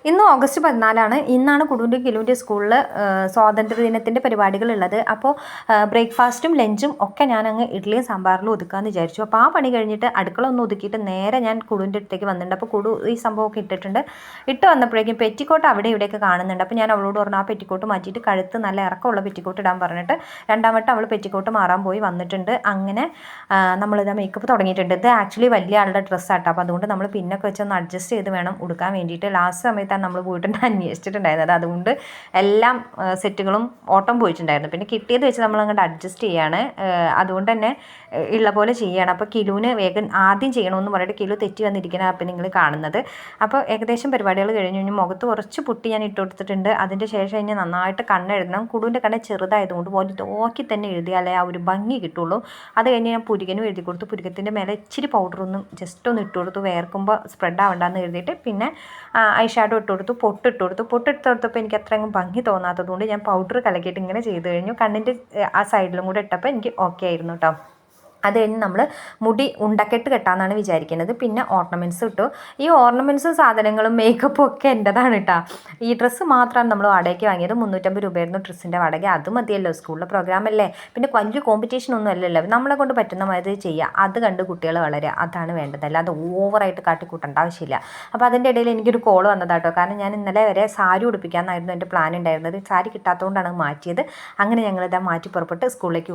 ഇന്ന് ഓഗസ്റ്റ് 14 ഇന്നാണ് കുടുവിൻ്റെ കിലുവിൻ്റെ സ്കൂളിൽ സ്വാതന്ത്ര്യദിനത്തിൻ്റെ പരിപാടികളുള്ളത്. അപ്പോൾ ബ്രേക്ക്ഫാസ്റ്റും ലഞ്ചും ഒക്കെ ഞാൻ അങ്ങ് ഇഡ്ഡലിയും സാമ്പാറിലും ഒതുക്കാമെന്ന് വിചാരിച്ചു. അപ്പോൾ ആ പണി കഴിഞ്ഞിട്ട് അടുക്കള ഒന്ന് ഒതുക്കിയിട്ട് നേരെ ഞാൻ കുടുവിൻ്റെ അടുത്തേക്ക് വന്നിട്ടുണ്ട്. അപ്പോൾ കുടു ഈ സംഭവമൊക്കെ ഇട്ടിട്ടുണ്ട്. ഇട്ട് വന്നപ്പോഴേക്കും പെറ്റിക്കോട്ട് അവിടെ ഇവിടെയൊക്കെ കാണുന്നുണ്ട്. അപ്പോൾ ഞാൻ അവളോട് പറഞ്ഞു ആ പെറ്റിക്കോട്ട് മാറ്റിയിട്ട് കഴുത്ത് നല്ല ഇറക്കമുള്ള പെറ്റിക്കോട്ട് ഇടാൻ പറഞ്ഞിട്ട് രണ്ടാമത്തെ അവൾ പെറ്റിക്കോട്ട് മാറാൻ പോയി വന്നിട്ടുണ്ട്. അങ്ങനെ നമ്മളിതാ മേക്കപ്പ് തുടങ്ങിയിട്ടുണ്ട്. ഇത് ആക്ച്വലി വലിയ ആളുടെ ഡ്രസ്സാട്ടോ. അപ്പോൾ അതുകൊണ്ട് നമ്മൾ പിന്നൊക്കെ വെച്ചൊന്ന് അഡ്ജസ്റ്റ് ചെയ്ത് വേണം ഉടുക്കാൻ വേണ്ടിയിട്ട്. ലാസ്റ്റ് സമയത്ത് നമ്മൾ പോയിട്ടുണ്ട് അന്വേഷിച്ചിട്ടുണ്ടായിരുന്നത്. അതുകൊണ്ട് എല്ലാം സെറ്റുകളും ഓട്ടം പോയിട്ടുണ്ടായിരുന്നു. പിന്നെ കിട്ടിയത് വെച്ച് നമ്മൾ അങ്ങോട്ട് അഡ്ജസ്റ്റ് ചെയ്യാണ്. അതുകൊണ്ട് തന്നെ ഉള്ള പോലെ ചെയ്യുകയാണ്. അപ്പോൾ കിലുവിന് വേഗം ആദ്യം ചെയ്യണമെന്ന് പറഞ്ഞിട്ട് കിലു തെറ്റി വന്നിരിക്കുന്ന അപ്പം നിങ്ങൾ കാണുന്നത്. അപ്പോൾ ഏകദേശം പരിപാടികൾ കഴിഞ്ഞു. ഇനി മുഖത്ത് കുറച്ച് പുട്ടി ഞാൻ ഇട്ട് കൊടുത്തിട്ടുണ്ട്. അതിൻ്റെ ശേഷം ഇനി നന്നായിട്ട് കണ്ണെഴുതണം. കുടുവിൻ്റെ കണ്ണ് ചെറുതായതുകൊണ്ട് പോലെ നോക്കി തന്നെ എഴുതിയാലേ ആ ഒരു ഭംഗി കിട്ടുള്ളൂ. അത് കഴിഞ്ഞ് ഞാൻ പുരികനും എഴുതി കൊടുത്തു. പുരികത്തിൻ്റെ മേലെ ഇച്ചിരി പൗഡറൊന്നും ജസ്റ്റ് ഒന്ന് ഇട്ട് കൊടുത്തു, വേർക്കുമ്പോൾ സ്പ്രെഡ് ആവണ്ടെന്ന് എഴുതിയിട്ട് പിന്നെ ഐ ഷാഡോ ഇട്ട് കൊടുത്തു, പൊട്ടിട്ട് കൊടുത്തപ്പോൾ എനിക്ക് അത്രയും ഭംഗി തോന്നാത്തത് കൊണ്ട് ഞാൻ പൗഡർ കലക്കിയിട്ട് ഇങ്ങനെ ചെയ്ത് കഴിഞ്ഞു. കണ്ണിൻ്റെ ആ സൈഡിലും കൂടെ ഇട്ടപ്പോൾ എനിക്ക് ഓക്കെ ആയിരുന്നു കേട്ടോ. അത് കഴിഞ്ഞ് നമ്മൾ മുടി ഉണ്ടക്കെട്ട് കെട്ടാമെന്നാണ് വിചാരിക്കുന്നത്. പിന്നെ ഓർണമെൻറ്റ്സ് ഇട്ടു. ഈ ഓർണമെൻറ്റ്സും സാധനങ്ങളും മേക്കപ്പും ഒക്കെ എൻ്റെതാണ് കേട്ടോ. ഈ ഡ്രസ്സ് മാത്രമാണ് നമ്മൾ വാടകയ്ക്ക് വാങ്ങിയത്. 350 രൂപയായിരുന്നു ഡ്രസ്സിൻ്റെ വാടക. അത് മതിയല്ലോ, സ്കൂളിലെ പ്രോഗ്രാം അല്ലേ. പിന്നെ വലിയ കോമ്പറ്റീഷൻ ഒന്നും അല്ലല്ലോ, നമ്മളെ കൊണ്ട് പറ്റുന്ന മാതിരി ചെയ്യുക. അത് കണ്ട് കുട്ടികൾ വളരുക, അതാണ് വേണ്ടത്. അല്ലാതെ ഓവറായിട്ട് കാട്ടിക്കൂട്ടേണ്ട ആവശ്യമില്ല. അപ്പോൾ അതിൻ്റെ ഇടയിൽ എനിക്കൊരു കോൾ വന്നതാട്ടോ. കാരണം ഞാൻ ഇന്നലെ വരെ സാരി ഉടുപ്പിക്കാമെന്നായിരുന്നു എൻ്റെ പ്ലാൻ ഉണ്ടായിരുന്നത്. സാരി കിട്ടാത്തതുകൊണ്ടാണ് മാറ്റിയത്. അങ്ങനെ ഞങ്ങളിതാ മാറ്റി പുറപ്പെട്ട് സ്കൂളിലേക്ക്